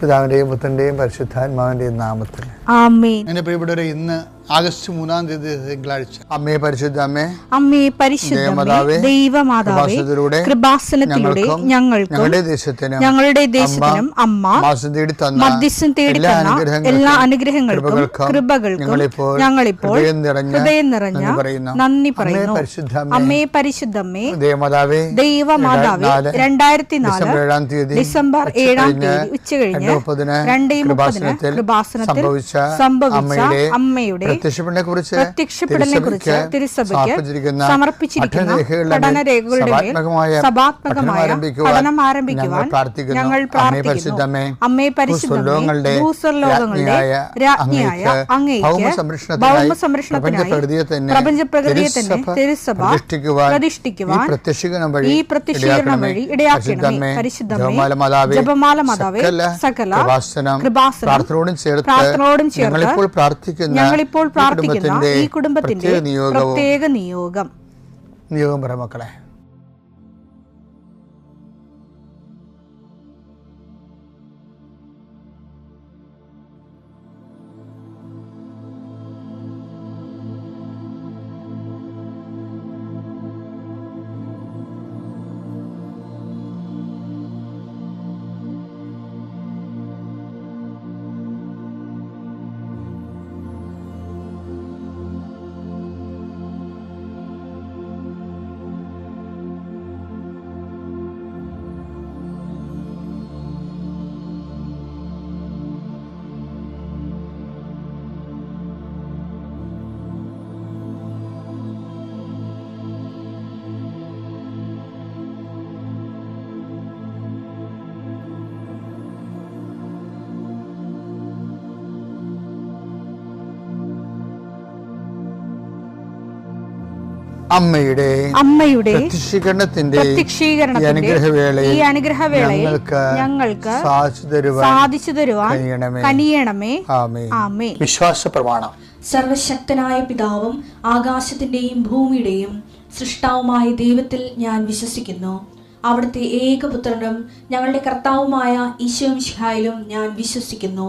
പിതാവിന്റെയും പുത്രന്റെയും പരിശുദ്ധാത്മാവിന്റെയും നാമത്തിൽ ആമേൻ. എന്റെ പ്രിയപ്പെട്ടവരെ, ഇന്ന് ആഗസ്റ്റ് 3-ാം തീയതി തിങ്കളാഴ്ച. അമ്മേ പരിശുദ്ധ അമ്മേ, അമ്മേ പരിശുദ്ധമേ, ദൈവമാതാവേ, കൃപാസനത്തിലൂടെ ഞങ്ങൾക്കും ഞങ്ങളുടെ ദേശത്തിനും അമ്മ മധ്യസ്ഥം തേടി തന്ന എല്ലാ അനുഗ്രഹങ്ങൾക്കും കൃപകൾക്കും ഞങ്ങളിപ്പോൾ ഹൃദയം നിറഞ്ഞ നന്ദി പറയുന്നു. അമ്മേ പരിശുദ്ധമേ, ദൈവമാതാവേ, 2004 ഡിസംബർ 7-ാം തീയതി ഉച്ചകഴിഞ്ഞ് 2:30 കൃപാസനത്തിൽ സംഭവിച്ച അമ്മയുടെ പ്രത്യക്ഷപ്പെടലിനെക്കുറിച്ച് തിരുസഭയ്ക്ക് സമർപ്പിച്ചിരിക്കുന്ന പഠനരേഖകളുടെ മേൽ സഭാത്മകമായ പഠനം ആരംഭിക്കുവാൻ ഞങ്ങൾ പ്രാർത്ഥിക്കുന്നു. അമ്മേ പരിശുദ്ധമേ, ഭൂസ്വർലോകങ്ങളുടെ രാജ്ഞിയായ അങ്ങേയ്ക്ക് ഭൗമസംരക്ഷണത്തിനായി പ്രപഞ്ചപ്രകൃതിയെ തന്നെ തിരുസഭ പ്രതിഷ്ഠിക്കുവാൻ ഈ പ്രത്യക്ഷീകരണം വഴി ഇടയാക്കണമേ. പരിശുദ്ധമേ, ജപമാല മാതാവേ, സകല കൃപാസനം പ്രാർത്ഥനയോടും ചേർത്ത് ഞങ്ങളിപ്പോൾ പ്രാർത്ഥിക്കുന്ന ഈ കുടുംബത്തിന്റെ പ്രത്യേക നിയോഗം പറ മക്കളെ. അമ്മയുടെ പ്രത്യക്ഷീകരണത്തിന്റെ ഈ അനുഗ്രഹവേളയിൽ ഞങ്ങൾക്ക് സാധിച്ചു തരുവാൻ കനിയണമേ. ആമേൻ. വിശ്വാസ പ്രമാണം. സർവശക്തനായ പിതാവും ആകാശത്തിന്റെയും ഭൂമിയുടെയും സൃഷ്ടാവുമായ ദൈവത്തിൽ ഞാൻ വിശ്വസിക്കുന്നു. അവിടുത്തെ ഏകപുത്രനും ഞങ്ങളുടെ കർത്താവുമായ ഈശോമിശിഹായിലും ഞാൻ വിശ്വസിക്കുന്നു.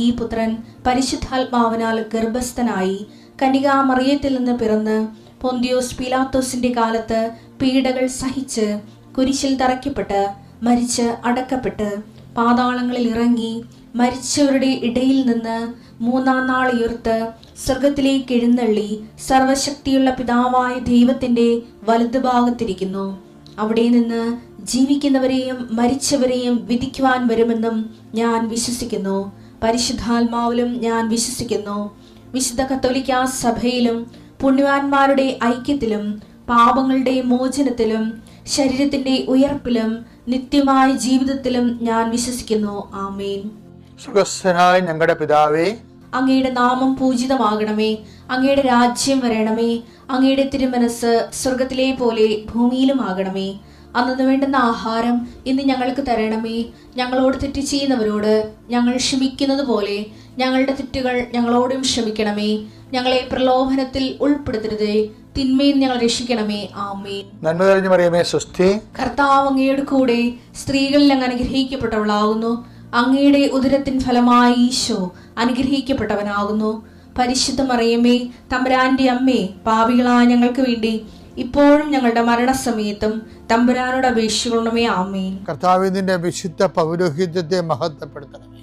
ഈ പുത്രൻ പരിശുദ്ധാത്മാവിനാൽ ഗർഭസ്ഥനായി കന്യകാമറിയത്തിൽ നിന്ന് പിറന്ന് പൊന്തിയോസ് പീലാത്തോസിന്റെ കാലത്ത് പീഡകൾ സഹിച്ച് കുരിശിൽ തറയ്ക്കപ്പെട്ട് മരിച്ച് അടക്കപ്പെട്ട് പാതാളങ്ങളിൽ ഇറങ്ങി മരിച്ചവരുടെ ഇടയിൽ നിന്ന് 3-ാം നാൾ ഉയർത്ത് സ്വർഗത്തിലേക്ക് എഴുന്നള്ളി സർവശക്തിയുള്ള പിതാവായ ദൈവത്തിന്റെ വലതുഭാഗത്തിരിക്കുന്നു. അവിടെ നിന്ന് ജീവിക്കുന്നവരെയും മരിച്ചവരെയും വിധിക്കുവാൻ വരുമെന്നും ഞാൻ വിശ്വസിക്കുന്നു. പരിശുദ്ധാത്മാവിലും ഞാൻ വിശ്വസിക്കുന്നു. വിശുദ്ധ കത്തോലിക്കാ സഭയിലും പുണ്യവാന്മാരുടെ ഐക്യത്തിലും പാപങ്ങളുടെ മോചനത്തിലും ശരീരത്തിന്റെ ഉയർപ്പിലും നിത്യമായ ജീവിതത്തിലും ഞാൻ വിശ്വസിക്കുന്നു. ആമേൻ. സ്വർഗ്ഗസ്ഥനായ ഞങ്ങളുടെ പിതാവേ, അങ്ങയുടെ നാമം പൂജിതമാകണമേ. അങ്ങയുടെ രാജ്യം വരണമേ. അങ്ങയുടെ തിരുമനസ് സ്വർഗത്തിലെ പോലെ ഭൂമിയിലും ആകണമേ. അന്നു വേണ്ടുന്ന ആഹാരം ഇന്ന് ഞങ്ങൾക്ക് തരണമേ. ഞങ്ങളോട് തെറ്റ് ചെയ്യുന്നവരോട് ഞങ്ങൾ ക്ഷമിക്കുന്നത് പോലെ ഞങ്ങളുടെ തെറ്റുകൾ ഞങ്ങളോടും ക്ഷമിക്കണമേ. ഞങ്ങളെ പ്രലോഭനത്തിൽ ഉൾപ്പെടുത്തരുതേ, തിന്മയിൽ ഞങ്ങൾ രക്ഷിക്കണമേ. ആമേൻ. നന്മ നിറഞ്ഞ മറിയമേ, സ്വസ്തി. കർത്താവ് അങ്ങയുടെ കൂടെ സ്ത്രീകളിൽ അങ്ങ് അനുഗ്രഹിക്കപ്പെട്ടവളാകുന്നു. അങ്ങയുടെ ഉദരത്തിൻ ഫലമായി ഈശോ അനുഗ്രഹിക്കപ്പെട്ടവനാകുന്നു. പരിശുദ്ധ മറിയമേ, തമ്പുരാന്റെ അമ്മേ, പാപികളായ ഞങ്ങൾക്ക് വേണ്ടി ഇപ്പോഴും ഞങ്ങളുടെ മരണസമയത്തും തമ്പുരാനോട് അപേക്ഷിക്കണമേ. ആമേൻ. കർത്താവേ, നിന്റെ വിശുദ്ധ പൗരോഹിത്യത്തെ മഹത്വപ്പെടുത്തണമേ.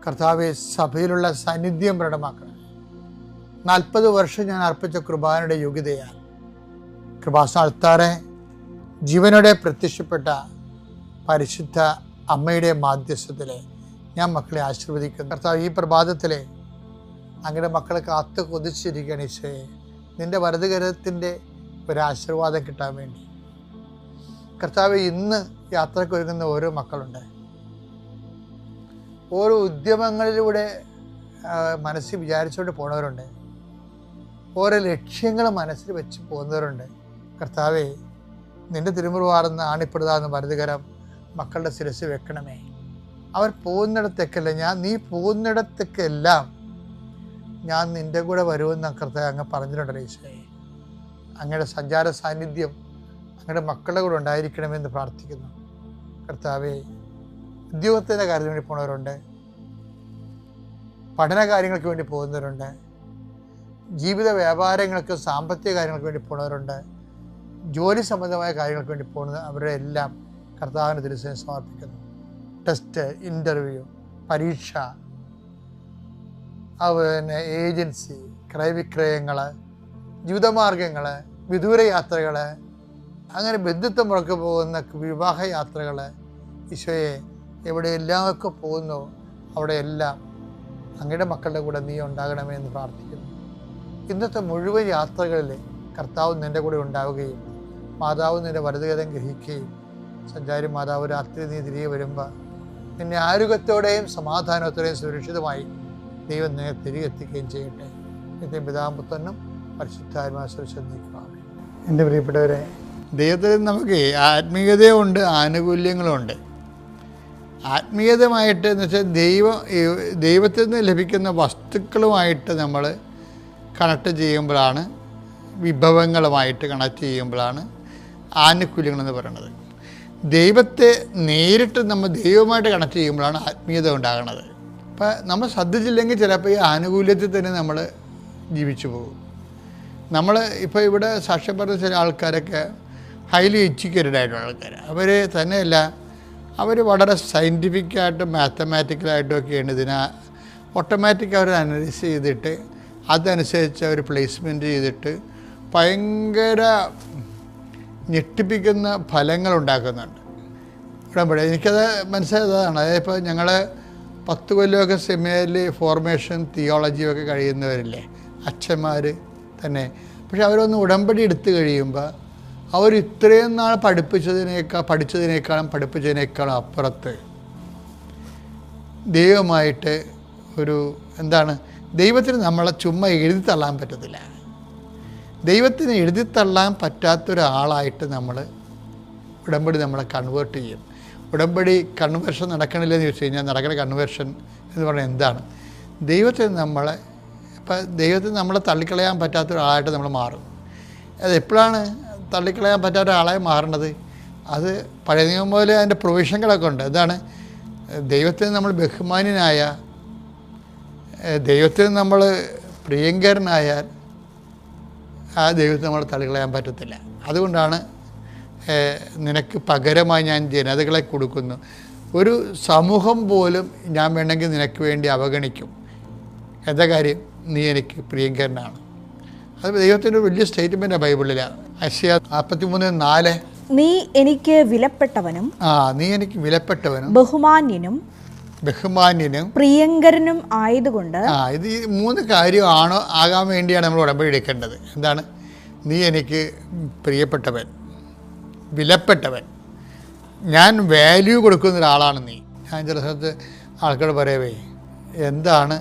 കർത്താവെ, സഭയിലുള്ള സാന്നിധ്യം പ്രകടമാക്കണമേ. 40 വർഷം ഞാൻ അർപ്പിച്ച കൃപാനയുടെ യോഗ്യതയാണ്. കൃപാസ്ഥാനത്താറെ ജീവനോടെ പ്രത്യക്ഷപ്പെട്ട പരിശുദ്ധ അമ്മയുടെ മാധ്യസ്ഥത്തിലെ ഞാൻ മക്കളെ ആശീർവദിക്കുന്നു. കർത്താവ്, ഈ പ്രഭാതത്തിലെ അങ്ങയുടെ മക്കളെ കാത്തു കൊതിച്ചിരിക്കുകയാണ് ഈശോയെ. നിന്റെ വലതുകരത്തിൻ്റെ ഒരാശീർവാദം കിട്ടാൻ വേണ്ടി. കർത്താവ്, ഇന്ന് യാത്രയ്ക്ക് ഒരുങ്ങുന്ന ഓരോ മക്കളുണ്ട്. ഓരോ ഉദ്യമങ്ങളിലൂടെ മനസ്സിൽ വിചാരിച്ചുകൊണ്ട് പോണവരുണ്ട്. ഓരോ ലക്ഷ്യങ്ങൾ മനസ്സിൽ വെച്ച് പോകുന്നവരുണ്ട്. കർത്താവെ, നിന്റെ തിരുമുറുവാർന്ന് ആണിപ്പെടുതാന്ന് വലതുകരം മക്കളുടെ ശിരസ് വെക്കണമേ. അവർ പോകുന്നിടത്തേക്കല്ല, നീ പോകുന്നിടത്തേക്കെല്ലാം ഞാൻ നിന്റെ കൂടെ വരുമെന്ന് കർത്താവ് അങ്ങ് പറഞ്ഞിട്ടുണ്ടല്ലോ ഈശോയെ. അങ്ങയുടെ സഞ്ചാര സാന്നിധ്യം അങ്ങയുടെ മക്കളുടെ കൂടെ ഉണ്ടായിരിക്കണമെന്ന് പ്രാർത്ഥിക്കുന്നു. കർത്താവെ, ഉദ്യോഗത്തിൻ്റെ കാര്യത്തിന് വേണ്ടി പോകുന്നവരുണ്ട്, പഠന കാര്യങ്ങൾക്ക് വേണ്ടി പോകുന്നവരുണ്ട്, ജീവിത വ്യാപാരങ്ങൾക്ക് സാമ്പത്തിക കാര്യങ്ങൾക്ക് വേണ്ടി പോകുന്നവരുണ്ട്, ജോലി സംബന്ധമായ കാര്യങ്ങൾക്ക് വേണ്ടി പോകുന്നത് അവരുടെ എല്ലാം കർത്താവിന് തിരുസേന സമർപ്പിക്കുന്നു. ടെസ്റ്റ്, ഇൻ്റർവ്യൂ, പരീക്ഷ, അതുപോലെ ഏജൻസി, ക്രയവിക്രയങ്ങൾ, ജീവിതമാർഗങ്ങൾ, വിദൂര യാത്രകൾ, അങ്ങനെ ബന്ധുത്വം മുറക്ക് പോകുന്ന വിവാഹ യാത്രകൾ, ഈശോയെ എവിടെയെല്ലാമൊക്കെ പോകുന്നു അവിടെയെല്ലാം അങ്ങയുടെ മക്കളുടെ കൂടെ നീ ഉണ്ടാകണമേ എന്ന് പ്രാർത്ഥിക്കുന്നു. ഇന്നത്തെ മുഴുവൻ യാത്രകളിൽ കർത്താവ് നിൻ്റെ കൂടെ ഉണ്ടാവുകയും മാതാവ് നിൻ്റെ വലതുകരം ഗ്രഹിക്കുകയും സഞ്ചാരി മാതാവ് രാത്രി നീ തിരികെ വരുമ്പോൾ നിന്നെ ആരോഗ്യത്തോടെയും സമാധാനത്തോടെയും സുരക്ഷിതമായി ദൈവം നിന്നെ തിരികെ എത്തിക്കുകയും ചെയ്യട്ടെ. നിത്യം പിതാമ്പുത്രനും പരിശുദ്ധാത്മാശ്വസിക്കുകയാണ്. എൻ്റെ പ്രിയപ്പെട്ടവരെ, ദൈവത്തിൽ നമുക്ക് ആത്മീയതയുണ്ട്, ആനുകൂല്യങ്ങളുണ്ട്. ആത്മീയതമായിട്ട് എന്ന് വെച്ചാൽ ദൈവത്തിൽ നിന്ന് ലഭിക്കുന്ന വസ്തുക്കളുമായിട്ട് നമ്മൾ കണക്ട് ചെയ്യുമ്പോഴാണ്, വിഭവങ്ങളുമായിട്ട് കണക്ട് ചെയ്യുമ്പോഴാണ് ആനുകൂല്യങ്ങളെന്ന് പറയുന്നത്. ദൈവത്തെ നേരിട്ട് നമ്മൾ ദൈവമായിട്ട് കണക്ട് ചെയ്യുമ്പോഴാണ് ആത്മീയത ഉണ്ടാകുന്നത്. അപ്പം നമ്മൾ ശ്രദ്ധിച്ചില്ലെങ്കിൽ ചിലപ്പോൾ ഈ ആനുകൂല്യത്തിൽ തന്നെ നമ്മൾ ജീവിച്ചു പോകും. നമ്മൾ ഇപ്പോൾ ഇവിടെ സാക്ഷ്യം പറഞ്ഞ ചില ആൾക്കാരൊക്കെ ഹൈലി എഡ്യൂക്കേറ്റഡ് ആയിട്ടുള്ള ആൾക്കാർ, അവർ തന്നെയല്ല, അവർ വളരെ സയൻറ്റിഫിക്കായിട്ടും മാത്തമാറ്റിക്കലായിട്ടും ഒക്കെയാണ് ഇതിനെ ഓട്ടോമാറ്റിക് അവർ അനലൈസ് ചെയ്തിട്ട് അതനുസരിച്ച് അവർ പ്ലേസ്മെൻറ്റ് ചെയ്തിട്ട് ഭയങ്കര ഞെട്ടിപ്പിക്കുന്ന ഫലങ്ങൾ ഉണ്ടാക്കുന്നുണ്ട്. ഇവിടെ എനിക്കത് മനസ്സിലായതാണ്. അതായത് ഇപ്പോൾ ഞങ്ങൾ 10 കൊല്ലമൊക്കെ സെമിനാറിൽ ഫോർമേഷൻ തിയോളജിയും ഒക്കെ കഴിയുന്നവരില്ലേ, അച്ഛന്മാർ തന്നെ. പക്ഷെ അവരൊന്ന് ഉടമ്പടി എടുത്തു കഴിയുമ്പോൾ അവർ ഇത്രയും നാൾ പഠിച്ചതിനേക്കാളും അപ്പുറത്ത് ദൈവമായിട്ട് ഒരു എന്താണ്, ദൈവത്തിന് നമ്മളെ ചുമ്മാ എഴുതി തള്ളാൻ പറ്റത്തില്ല. ദൈവത്തിന് എഴുതി തള്ളാൻ പറ്റാത്തൊരാളായിട്ട് നമ്മൾ ഉടമ്പടി നമ്മളെ കൺവേർട്ട് ചെയ്യും. ഉടമ്പടി കൺവേർഷൻ നടക്കണില്ലെന്ന് ചോദിച്ചു കഴിഞ്ഞാൽ നടക്കുന്ന കൺവേർഷൻ എന്ന് പറഞ്ഞാൽ എന്താണ്? ദൈവത്തിന് നമ്മളെ തള്ളിക്കളയാൻ പറ്റാത്തൊരാളായിട്ട് നമ്മൾ മാറും. അത് എപ്പോഴാണ് തള്ളിക്കളയാൻ പറ്റാത്ത ഒരാളായി മാറേണ്ടത്? അത് പഴയ നിയമം പോലെ അതിൻ്റെ പ്രൊവിഷനുകളൊക്കെ ഉണ്ട്. എന്താണ്? ദൈവത്തിന് നമ്മൾ ബഹുമാന്യനായ, ദൈവത്തിന് നമ്മൾ പ്രിയങ്കരനായാൽ ആ ദൈവത്തെ നമ്മൾ തള്ളിക്കളയാൻ പറ്റത്തില്ല. അതുകൊണ്ടാണ് നിനക്ക് പകരമായി ഞാൻ ജനതകളെ കൊടുക്കുന്നു. ഒരു സമൂഹം പോലും ഞാൻ വേണമെങ്കിൽ നിനക്ക് വേണ്ടി അവഗണിക്കും. എന്താ കാര്യം? നീ എനിക്ക് പ്രിയങ്കരനാണ്. അത് ദൈവത്തിൻ്റെ ഒരു വലിയ സ്റ്റേറ്റ്മെൻറ്റാണ് ബൈബിളിലാണ്. ഐശയ്യാ 43:4 നീ എനിക്ക് വിലപ്പെട്ടവനും ബഹുമാന്യനും പ്രിയങ്കരനും ആയതുകൊണ്ട്. ഇത് ഈ 3 കാര്യമാണോ ആകാൻ വേണ്ടിയാണ് നമ്മൾ ഉടമ്പടി എടുക്കേണ്ടത്. എന്താണ്? നീ എനിക്ക് പ്രിയപ്പെട്ടവൻ, വിലപ്പെട്ടവൻ, ഞാൻ വാല്യൂ കൊടുക്കുന്ന ഒരാളാണ് നീ. ഞാൻ ചില സ്ഥലത്ത് ആൾക്കാർ പറയവേ, എന്താണ്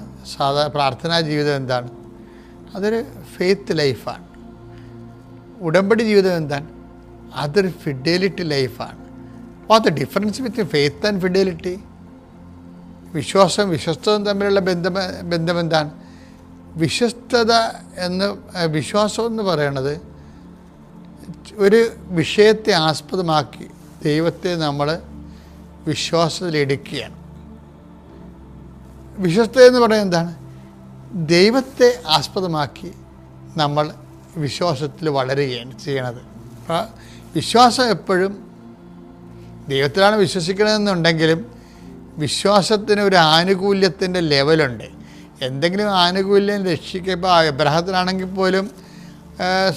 പ്രാർത്ഥനാ ജീവിതം എന്താണ്? അതൊരു ഫെയ്ത്ത് ലൈഫാണ്. ഉടമ്പടി ജീവിതം എന്താണ്? അതൊരു ഫിഡലിറ്റി ലൈഫാണ്. What the difference between faith and fidelity? വിശ്വസ്തവും തമ്മിലുള്ള ബന്ധം എന്താണ്? വിശ്വാസം എന്ന് പറയുന്നത് ഒരു വിഷയത്തെ ആസ്പദമാക്കി ദൈവത്തെ നമ്മൾ വിശ്വാസത്തിലെടുക്കുകയാണ്. വിശ്വസ്തത എന്ന് പറയുന്നത് എന്താണ്? ദൈവത്തെ ആസ്പദമാക്കി നമ്മൾ വിശ്വാസത്തിൽ വളരുകയാണ് ചെയ്യണത്. വിശ്വാസം എപ്പോഴും ദൈവത്തിലാണ് വിശ്വസിക്കണമെന്നുണ്ടെങ്കിലും വിശ്വാസത്തിന് ഒരു ആനുകൂല്യത്തിൻ്റെ ലെവലുണ്ട്. എന്തെങ്കിലും ആനുകൂല്യം രക്ഷിക്കുമ്പോൾ എബ്രഹാത്തിനാണെങ്കിൽ പോലും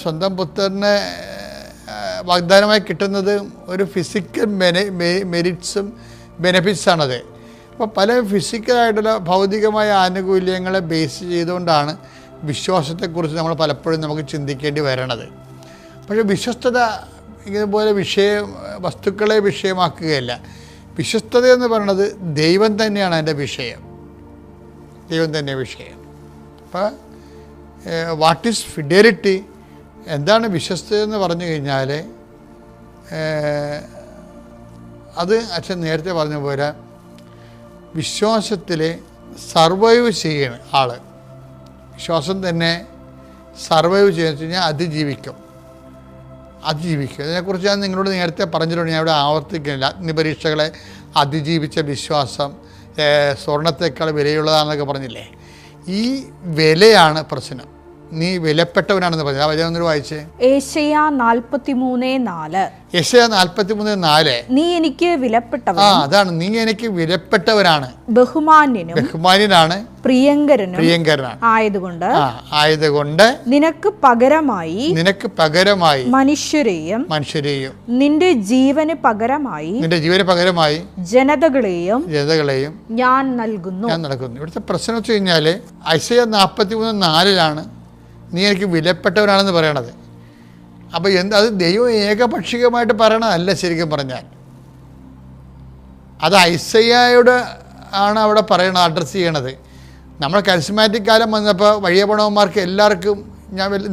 സ്വന്തം പുത്രന് വാഗ്ദാനമായി കിട്ടുന്നത് ഒരു ഫിസിക്കൽ മെരിറ്റ്സും ബെനഫിറ്റ്സാണത്. അപ്പോൾ പല ഫിസിക്കലായിട്ടുള്ള ഭൗതികമായ ആനുകൂല്യങ്ങളെ ബേസ് ചെയ്തുകൊണ്ടാണ് വിശ്വാസത്തെക്കുറിച്ച് നമ്മൾ പലപ്പോഴും നമുക്ക് ചിന്തിക്കേണ്ടി വരണത്. പക്ഷേ വിശ്വസ്തത ഇതുപോലെ വസ്തുക്കളെ വിഷയമാക്കുകയല്ല. വിശ്വസ്തത എന്ന് പറയുന്നത് ദൈവം തന്നെയാണ് അതിൻ്റെ വിഷയം. ദൈവം തന്നെ വിഷയം. അപ്പോൾ വാട്ട് ഈസ് ഫിഡലിറ്റി? എന്താണ് വിശ്വസ്തത എന്ന് പറഞ്ഞു കഴിഞ്ഞാൽ അത് അച്ഛൻ നേരത്തെ പറഞ്ഞ പോലെ വിശ്വാസത്തിൽ സർവൈവ് ചെയ്യണ ആൾ, വിശ്വാസം തന്നെ സർവൈവ് ചെയ്യുക കഴിഞ്ഞാൽ അതിജീവിക്കും. അതിനെക്കുറിച്ച് ഞാൻ നിങ്ങളോട് നേരത്തെ പറഞ്ഞിട്ടുണ്ട്, ഞാൻ ഇവിടെ ആവർത്തിക്കുന്നില്ല. അഗ്നിപരീക്ഷകളെ അതിജീവിച്ച വിശ്വാസം സ്വർണത്തേക്കാൾ വിലയുള്ളതാണെന്നൊക്കെ പറഞ്ഞില്ലേ. ഈ വിലയാണ് പ്രശ്നം. നീ വിലപ്പെട്ടവനാണെന്ന് പറഞ്ഞു. ആ വചനം ഒന്ന് വായിച്ചേ. ഏശയ്യാ 43:4. യെശയ്യാ 43:4. നീ എനിക്ക് വിലപ്പെട്ടവൻ, അതാണ്, നീ എനിക്ക് വിലപ്പെട്ടവനാണ്, ബഹുമാന്യനാണ്, പ്രിയങ്കരനാണ് ആയതുകൊണ്ട് നിനക്ക് പകരമായി മനുഷ്യരെയും നിന്റെ ജീവന് പകരമായി ജനതകളെയും ഞാൻ നൽകുന്നു. ഇവിടുത്തെ പ്രശ്നം വെച്ച് കഴിഞ്ഞാല് യെശയ്യാ 43:4 നീ എനിക്ക് വിലപ്പെട്ടവനാണെന്ന് പറയണത്. അപ്പോൾ അത് ദൈവം ഏകപക്ഷികമായിട്ട് പറയണതല്ല. ശരിക്കും പറഞ്ഞാൽ അത് യെശയ്യായോട് ആണ് അവിടെ പറയണത്, അഡ്രസ്സ് ചെയ്യണത്. നമ്മൾ കരിസ്മാറ്റിക് കാലം വന്നപ്പോൾ വഴിയ പണവന്മാർക്ക് എല്ലാവർക്കും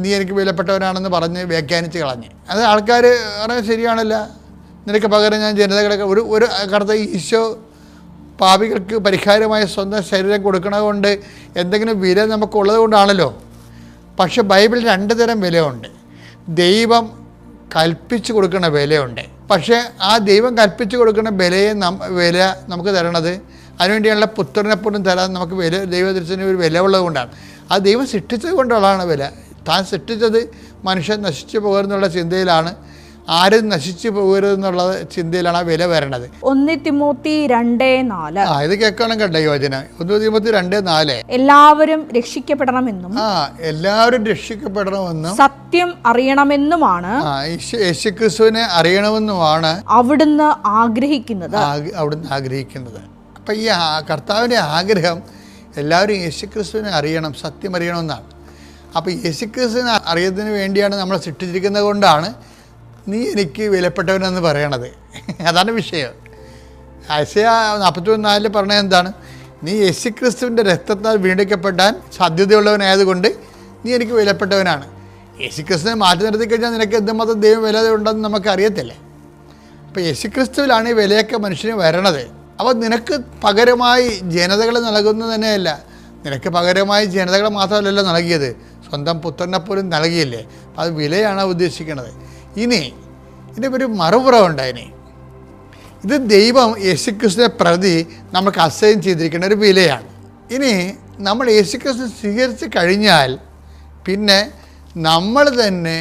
നീ എനിക്ക് വിലപ്പെട്ടവനാണെന്ന് പറഞ്ഞ് വ്യാഖ്യാനിച്ച് കളഞ്ഞ്. അത് ആൾക്കാർ പറഞ്ഞാൽ ശരിയാണല്ല, നിനക്ക് പകരം ഞാൻ ജനതകളൊക്കെ ഒരു കടത്ത ഈശോ പാപികൾക്ക് പരിഹാരമായ സ്വന്തം ശരീരം കൊടുക്കണത് കൊണ്ട് എന്തെങ്കിലും വില നമുക്കുള്ളത് കൊണ്ടാണല്ലോ. പക്ഷെ ബൈബിളിൽ 2 തരം വിലയുണ്ട്. ദൈവം കൽപ്പിച്ച് കൊടുക്കുന്ന വിലയുണ്ട്. പക്ഷേ ആ ദൈവം കൽപ്പിച്ച് കൊടുക്കുന്ന വില നമുക്ക് തരണത് അതിനുവേണ്ടിയുള്ള പുത്രനെ പോലും തരാൻ നമുക്ക് ദൈവദൃശ്യത്തിന് ഒരു വില ഉള്ളത് കൊണ്ടാണ്. ആ ദൈവം സൃഷ്ടിച്ചത് കൊണ്ടുള്ളതാണ് വില. താൻ സൃഷ്ടിച്ചത് മനുഷ്യൻ നശിച്ചു പോകരുതെന്നുള്ള ചിന്തയിലാണ്, ആരും നശിച്ചു പോകരുതെന്നുള്ള ചിന്തയിലാണ് ആ വില വരണത്. 1 തിമോത്തി 2:4. ഇത് കേൾക്കണം കേട്ടോ യോജന. 1 തിമോത്തി 2:4. എല്ലാവരും രക്ഷിക്കപ്പെടണമെന്നും എല്ലാവരും രക്ഷിക്കപ്പെടണമെന്നും സത്യം അറിയണമെന്നുമാണ് യേശുക്രിസ്തുവിനെ അറിയണമെന്നുമാണ് അവിടുന്ന് ആഗ്രഹിക്കുന്നത്. അപ്പം ഈ കർത്താവിൻ്റെ ആഗ്രഹം എല്ലാവരും യേശുക്രിസ്തുവിനെ അറിയണം, സത്യം അറിയണമെന്നാണ്. അപ്പോൾ യേശുക്രിസ്തുവിനെ അറിയുന്നതിന് വേണ്ടിയാണ് നമ്മൾ സൃഷ്ടിച്ചിരിക്കുന്നത് കൊണ്ടാണ് നീ എനിക്ക് വിലപ്പെട്ടവനെന്ന് പറയണത്. അതാണ് വിഷയം. യെശയ്യാ 43:4 പറഞ്ഞത് എന്താണ്? നീ യേശുക്രിസ്തുവിൻ്റെ രക്തത്താൽ വീണ്ടെടുക്കപ്പെടാൻ സാധ്യതയുള്ളവനായതുകൊണ്ട് നീ എനിക്ക് വിലപ്പെട്ടവനാണ്. യേശുക്രിസ്തുവിനെ മാറ്റി നിർത്തി കഴിഞ്ഞാൽ നിനക്ക് എന്തുമാത്രം ദൈവം വില ഉണ്ടെന്ന് നമുക്ക് അറിയത്തില്ലേ. അപ്പോൾ യേശുക്രിസ്തുവിലാണ് ഈ വിലയൊക്കെ മനുഷ്യന് വരണത്. അപ്പോൾ നിനക്ക് പകരമായി ജനതകൾ നൽകുന്നത് തന്നെയല്ല, നിനക്ക് പകരമായി ജനതകളെ മാത്രമല്ലല്ലോ നൽകിയത്, സ്വന്തം പുത്രനെ പോലും നൽകിയില്ലേ. അപ്പോൾ അത് വിലയാണ് ഉദ്ദേശിക്കുന്നത്. ഇനി ഇതിൻ്റെ ഒരു മറുപുറമുണ്ട്. ഇത് ദൈവം യേശുക്രിസ്തുവിനെ പ്രതി നമുക്ക് അസൈൻ ചെയ്തിരിക്കുന്ന ഒരു വിലയാണ്. ഇനി നമ്മൾ യേശുക്രിസ്തു സ്വീകരിച്ച് കഴിഞ്ഞാൽ പിന്നെ നമ്മൾ തന്നെ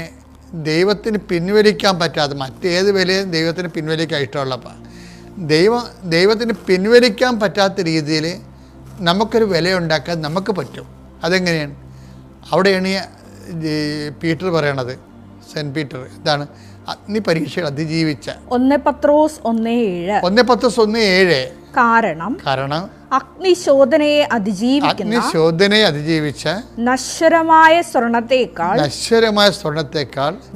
ദൈവത്തിന് പിൻവലിക്കാൻ പറ്റാതെ മറ്റേത് വിലയും ദൈവത്തിന് പിൻവലിക്കാൻ ഇഷ്ടമുള്ളപ്പോൾ ദൈവത്തിന് പിൻവലിക്കാൻ പറ്റാത്ത രീതിയിൽ നമുക്കൊരു വിലയുണ്ടാക്കാൻ നമുക്ക് പറ്റും. അതെങ്ങനെയാണ്? അവിടെയാണ് പീറ്റർ പറയണത്, സെൻറ്റ് പീറ്റർ എന്താണ്? അഗ്നി പരീക്ഷകൾ അതിജീവിച്ച 1 പത്രോസ് 1:7. കാരണം അഗ്നിശോധനയെ അതിജീവിച്ച നശ്വരമായ സ്വർണത്തേക്കാൾ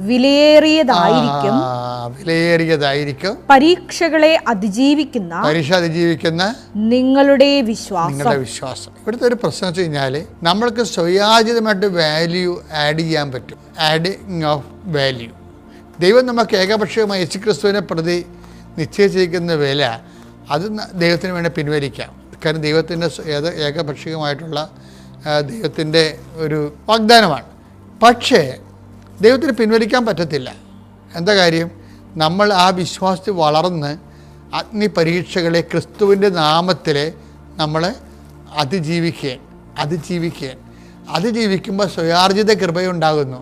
വിലയേറിയതായിരിക്കും പരീക്ഷകളെ അതിജീവിക്കുന്ന നിങ്ങളുടെ വിശ്വാസം. ഇവിടുത്തെ ഒരു പ്രശ്നം വെച്ച് കഴിഞ്ഞാൽ നമ്മൾക്ക് സ്വയാചിതമായിട്ട് വാല്യൂ ആഡ് ചെയ്യാൻ പറ്റും. Adding of value. ദൈവം നമുക്ക് ഏകപക്ഷീയമായി യേശുക്രിസ്തുവിനെ പ്രതി നിശ്ചയിച്ചിരിക്കുന്ന വില അത് ദൈവത്തിന് വേണ്ടി പിൻവലിക്കാം. കാരണം ദൈവത്തിൻ്റെ ഏകപക്ഷീയമായിട്ടുള്ള ദൈവത്തിൻ്റെ ഒരു വാഗ്ദാനമാണ്. പക്ഷേ ദൈവത്തിന് പിൻവലിക്കാൻ പറ്റത്തില്ല. എന്താ കാര്യം? നമ്മൾ ആ വിശ്വാസത്തിൽ വളർന്ന് അഗ്നി പരീക്ഷകളെ ക്രിസ്തുവിൻ്റെ നാമത്തിൽ നമ്മൾ അതിജീവിക്കുമ്പോൾ സ്വയാർജിത കൃപയുണ്ടാകുന്നു.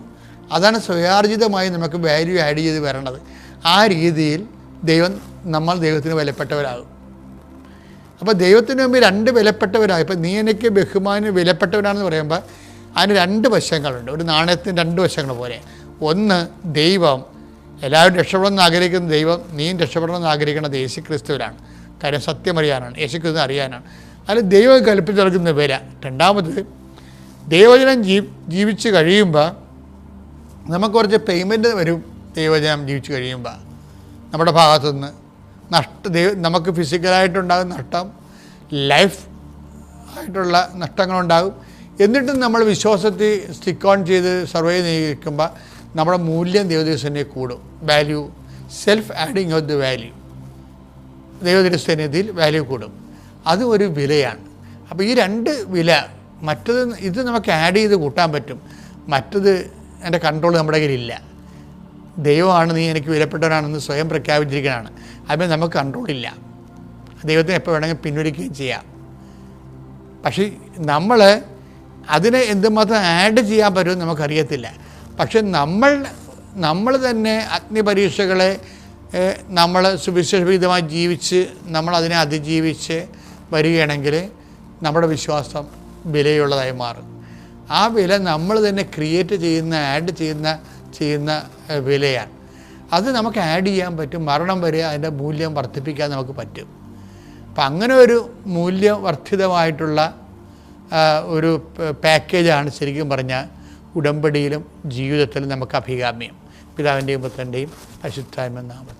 അതാണ് സ്വയാർജിതമായി നമുക്ക് വാല്യൂ ആഡ് ചെയ്ത് വരണത്. ആ രീതിയിൽ നമ്മൾ ദൈവത്തിന് വിലപ്പെട്ടവരാകും. അപ്പോൾ ദൈവത്തിന് മുമ്പ് 2 വിലപ്പെട്ടവരാകും. ഇപ്പം നീ എനിക്ക് വിലപ്പെട്ടവനാണെന്ന് പറയുമ്പോൾ അതിന് 2 വശങ്ങളുണ്ട്. ഒരു നാണയത്തിന് 2 വശങ്ങൾ പോലെ. ഒന്ന്, ദൈവം എല്ലാവരും രക്ഷപ്പെടണമെന്ന് ആഗ്രഹിക്കുന്ന ദൈവം, നീയും രക്ഷപ്പെടണമെന്ന് ആഗ്രഹിക്കുന്നത് യേശുക്രിസ്തുവിലാണ്. കാര്യം സത്യം അറിയാനാണ്, യേശുക്രിസ്തു അറിയാനാണ്. അതിൽ ദൈവം കൽപ്പിച്ച് നൽകുന്ന വില. രണ്ടാമത്, ദൈവജനം ജീവിച്ച് കഴിയുമ്പോൾ നമുക്ക് കുറച്ച് പേയ്മെൻറ്റ് വരും. ദൈവജനം ജീവിച്ച് കഴിയുമ്പോൾ നമ്മുടെ ഭാഗത്തുനിന്ന് നമുക്ക് ഫിസിക്കലായിട്ടുണ്ടാകുന്ന നഷ്ടം, ലൈഫ് ആയിട്ടുള്ള നഷ്ടങ്ങളുണ്ടാകും. എന്നിട്ടും നമ്മൾ വിശ്വാസത്തിൽ സ്റ്റിക്ക് ഓൺ ചെയ്ത് സർവൈവ് ചെയ്യിക്കുമ്പോൾ നമ്മുടെ മൂല്യം ദൈവദൈവസേനയിൽ കൂടും. Value, self adding of the value, ദൈവദൈവസേനയിൽ വാല്യൂ കൂടും. അത് ഒരു വിലയാണ്. അപ്പോൾ ഈ 2 വില, ഇത് നമുക്ക് ആഡ് ചെയ്ത് കൂട്ടാൻ പറ്റും. മറ്റത് എൻ്റെ കൺട്രോൾ നമ്മുടെ കയ്യിലില്ല. ദൈവമാണ് നീ എനിക്ക് വിലപ്പെട്ടവനാണെന്ന് സ്വയം പ്രഖ്യാപിച്ചിരിക്കുന്നതാണ്. അതിന് നമുക്ക് കൺട്രോളില്ല. ദൈവത്തിന് എപ്പോൾ വേണമെങ്കിൽ പിൻവലിക്കുകയും ചെയ്യാം. പക്ഷേ നമ്മൾ അതിനെ എന്തുമാത്രം ആഡ് ചെയ്യാൻ പറ്റുമെന്ന് നമുക്കറിയത്തില്ല. പക്ഷെ നമ്മൾ തന്നെ അഗ്നിപരീക്ഷകളെ നമ്മൾ സുവിശേഷവിധമായി ജീവിച്ച് നമ്മളതിനെ അതിജീവിച്ച് വരികയാണെങ്കിൽ നമ്മുടെ വിശ്വാസം വിലയുള്ളതായി മാറും. ആ വില നമ്മൾ തന്നെ ക്രിയേറ്റ് ചെയ്യുന്ന ആഡ് ചെയ്യുന്ന വിലയാണ്. അത് നമുക്ക് ആഡ് ചെയ്യാൻ പറ്റും. മരണം വരെ അതിൻ്റെ മൂല്യം വർദ്ധിപ്പിക്കാൻ നമുക്ക് പറ്റും. അപ്പം അങ്ങനെ ഒരു മൂല്യവർദ്ധിതമായിട്ടുള്ള ഒരു പാക്കേജാണ് ശരിക്കും പറഞ്ഞാൽ ഉടമ്പടിയിലും ജീവിതത്തിലും നമുക്ക് അഭികാമ്യം. പിതാവിൻ്റെയും പുത്രൻ്റെയും പരിശുദ്ധാത്മ നാമത്തിൽ.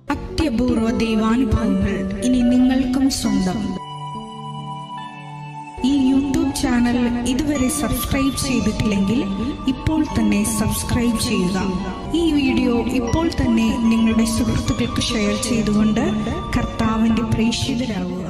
അത്യപൂർവ ദൈവാനുഭവങ്ങൾ ഇനി നിങ്ങൾക്കും സ്വന്തം. ഈ യൂട്യൂബ് ചാനൽ ഇതുവരെ സബ്സ്ക്രൈബ് ചെയ്തിട്ടില്ലെങ്കിൽ ഇപ്പോൾ തന്നെ സബ്സ്ക്രൈബ് ചെയ്യുക. ഈ വീഡിയോ ഇപ്പോൾ തന്നെ നിങ്ങളുടെ സുഹൃത്തുക്കൾക്ക് ഷെയർ ചെയ്തുകൊണ്ട് കർത്താവിൻ്റെ പ്രേക്ഷിതരാകുക.